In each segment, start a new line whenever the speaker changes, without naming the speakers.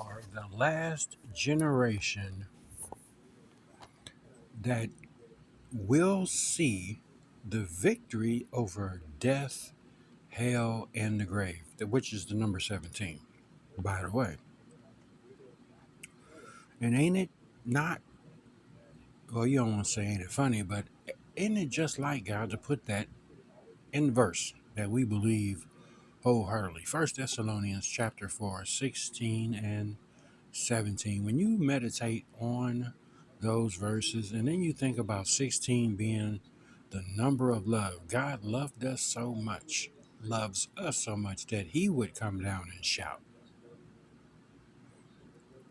are the last generation that will see the victory over death, hell, and the grave, which is the number 17, by the way. And ain't it not, well, you don't want to say ain't it funny, but ain't it just like God to put that in verse that we believe wholeheartedly? First Thessalonians chapter 4, 16 and 17. When you meditate on those verses and then you think about 16 being the number of love, God loved us so much, loves us so much that he would come down and shout.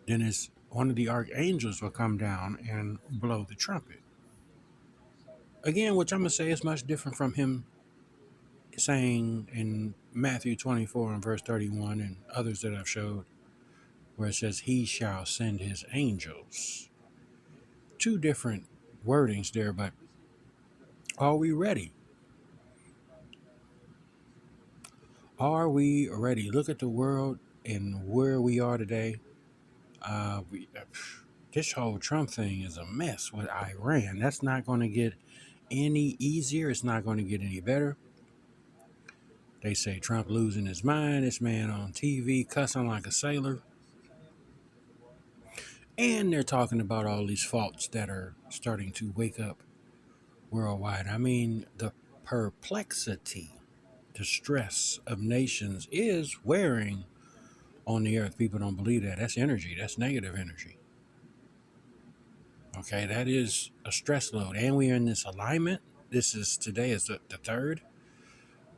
Then it's one of the archangels will come down and blow the trumpet. Again, which I'm going to say is much different from him saying in Matthew 24 and verse 31 and others that I've showed, where it says, he shall send his angels. Two different wordings there, but are we ready? Are we ready? Look at the world and where we are today. This whole Trump thing is a mess with Iran. That's not going to get any easier. It's not going to get any better. They say Trump losing his mind. This man on TV cussing like a sailor. And they're talking about all these faults that are starting to wake up worldwide. I mean, the perplexity, the stress of nations is wearing on the earth. People don't believe that. That's energy. That's negative energy. Okay, that is a stress load. And we are in this alignment. Today is the third.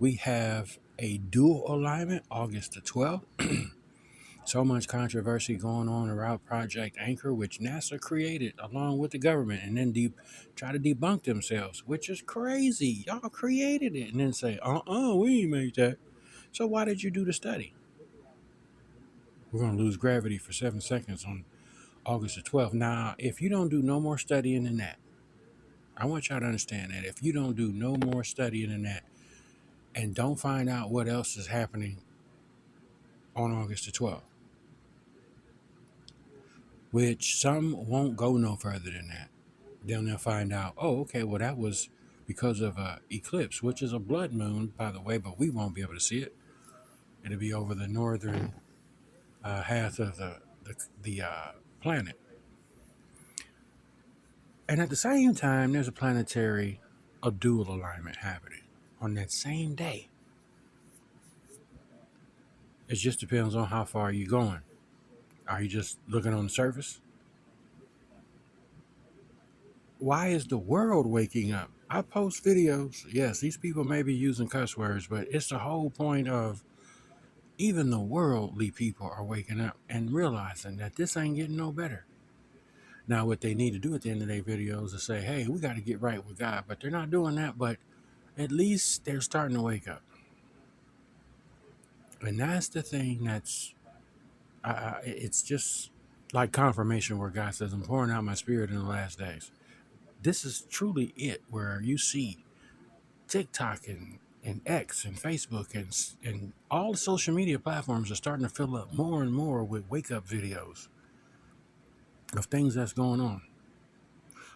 We have a dual alignment, August the 12th. So much controversy going on around Project Anchor, which NASA created along with the government, and then try to debunk themselves, which is crazy. Y'all created it, and then say, we ain't made that. So why did you do the study? We're going to lose gravity for 7 seconds on August the 12th. Now, if you don't do no more studying than that, I want y'all to understand that if you don't do no more studying than that and don't find out what else is happening on August the 12th, which some won't go no further than that, then they'll find out, oh, okay, well, that was because of a eclipse, which is a blood moon, by the way, but we won't be able to see it. It'll be over the northern half of the planet. And at the same time, there's a dual alignment happening on that same day. It just depends on how far you're going. Are you just looking on the surface? Why is the world waking up? I post videos. Yes, these people may be using cuss words, but it's the whole point of even the worldly people are waking up and realizing that this ain't getting no better. Now, what they need to do at the end of their videos is say, hey, we got to get right with God. But they're not doing that, but at least they're starting to wake up. And that's the thing it's just like confirmation where God says, I'm pouring out my spirit in the last days. This is truly it, where you see TikTok and X and Facebook and all the social media platforms are starting to fill up more and more with wake-up videos of things that's going on.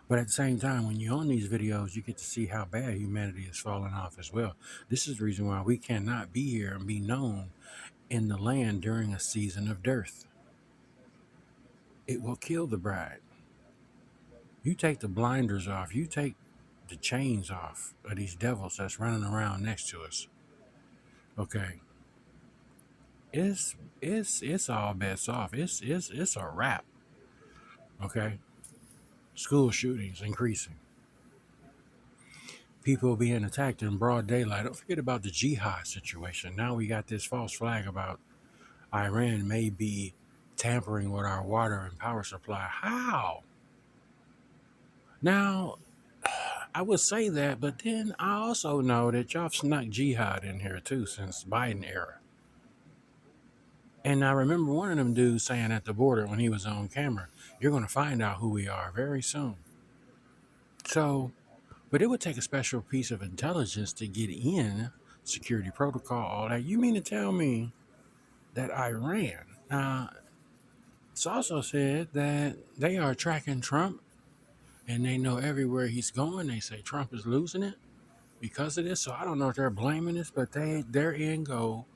But at the same time, when you're on these videos, you get to see how bad humanity is falling off as well. This is the reason why we cannot be here and be known in the land during a season of dearth. It will kill the bride. You take the blinders off. You take the chains off of these devils that's running around next to us. Okay, it's all bets off. It's a wrap. Okay, school shootings increasing. People being attacked in broad daylight. Don't forget about the jihad situation. Now we got this false flag about Iran may be tampering with our water and power supply. How? Now, I would say that, but then I also know that y'all snuck jihad in here too since Biden era. And I remember one of them dudes saying at the border when he was on camera, you're going to find out who we are very soon. So, but it would take a special piece of intelligence to get in, security protocol, all that. You mean to tell me that Iran, It's also said that they are tracking Trump and they know everywhere he's going. They say Trump is losing it because of this. So I don't know if they're blaming this, but their end goal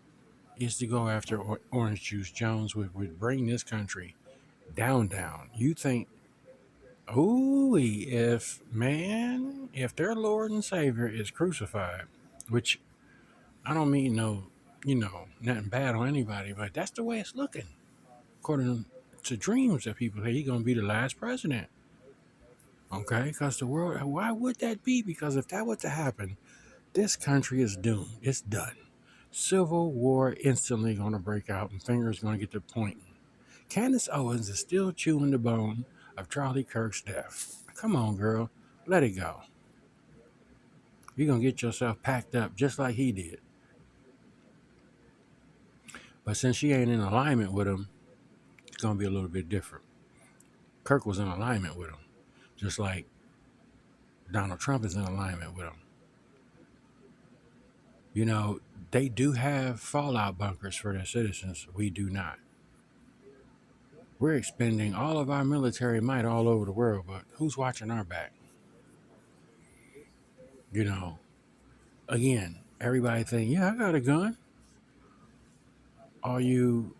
is to go after Orange Juice Jones, would bring this country down. You think, ooh, if their Lord and Savior is crucified, which I don't mean nothing bad on anybody, but that's the way it's looking. According to dreams that people say, he's gonna be the last president. Okay, because the world, why would that be? Because if that were to happen, this country is doomed. It's done. Civil war instantly gonna break out, and fingers gonna get to pointing. Candace Owens is still chewing the bone of Charlie Kirk's death. Come on, girl, let it go. You're gonna get yourself packed up just like he did. But since she ain't in alignment with him, it's gonna be a little bit different. Kirk was in alignment with him, just like Donald Trump is in alignment with him. You know, they do have fallout bunkers for their citizens. We do not. We're expending all of our military might all over the world, but who's watching our back? You know, again, everybody think, yeah, I got a gun. All you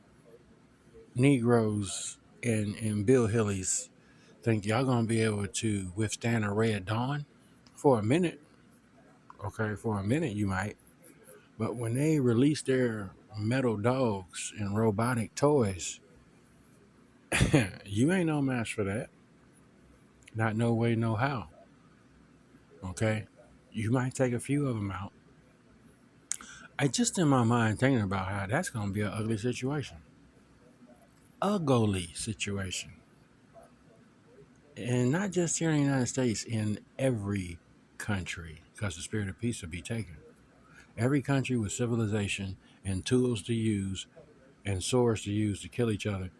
Negroes and Bill Hillies think y'all gonna be able to withstand a red dawn? For a minute, okay, for a minute you might. But when they release their metal dogs and robotic toys, you ain't no match for that. Not no way, no how. Okay? You might take a few of them out. I just in my mind thinking about how that's going to be an ugly situation. Ugly situation. And not just here in the United States, in every country, because the spirit of peace will be taken. Every country with civilization and tools to use and swords to use to kill each other,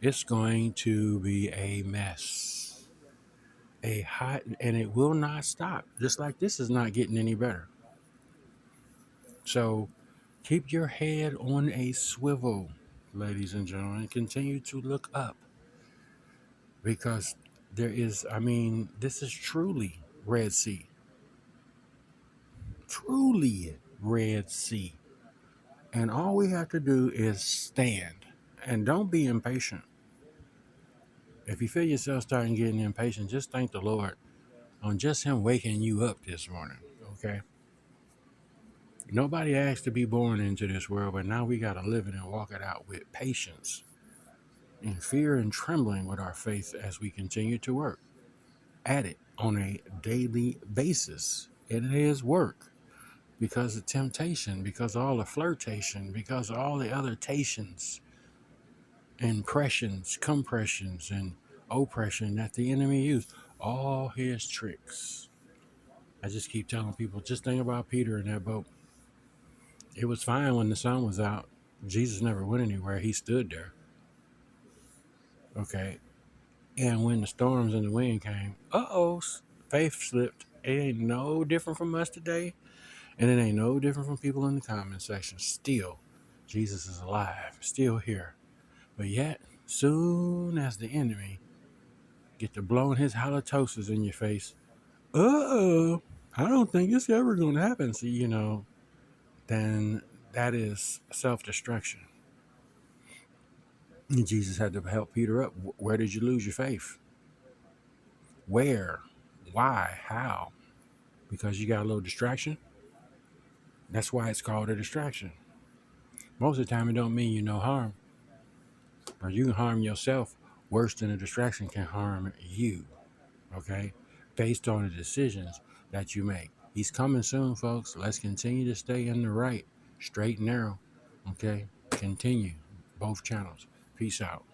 it's going to be a mess. A hot, and it will not stop. Just like this is not getting any better. So keep your head on a swivel, ladies and gentlemen. Continue to look up because this is truly Red Sea. Truly Red Sea. And all we have to do is stand and don't be impatient. If you feel yourself starting getting impatient, just thank the Lord on just Him waking you up this morning. Okay? Nobody asked to be born into this world, but now we got to live it and walk it out with patience, in fear and trembling with our faith as we continue to work at it on a daily basis. It is work because of temptation, because of all the flirtation, because of all the other tations, impressions, compressions, and oppression that the enemy used. All his tricks. I just keep telling people, just think about Peter in that boat. It was fine when the sun was out. Jesus never went anywhere. He stood there. Okay. And when the storms and the wind came, faith slipped. It ain't no different from us today. And it ain't no different from people in the comment section. Still, Jesus is alive, still here. But yet, soon as the enemy get to blowing his halitosis in your face, I don't think it's ever going to happen. See, then that is self-destruction. And Jesus had to help Peter up. Where did you lose your faith? Where? Why? How? Because you got a little distraction? That's why it's called a distraction. Most of the time, it don't mean you no harm. Or you can harm yourself worse than a distraction can harm you. Okay? Based on the decisions that you make. He's coming soon, folks. Let's continue to stay in the right, straight and narrow. Okay? Continue. Both channels. Peace out.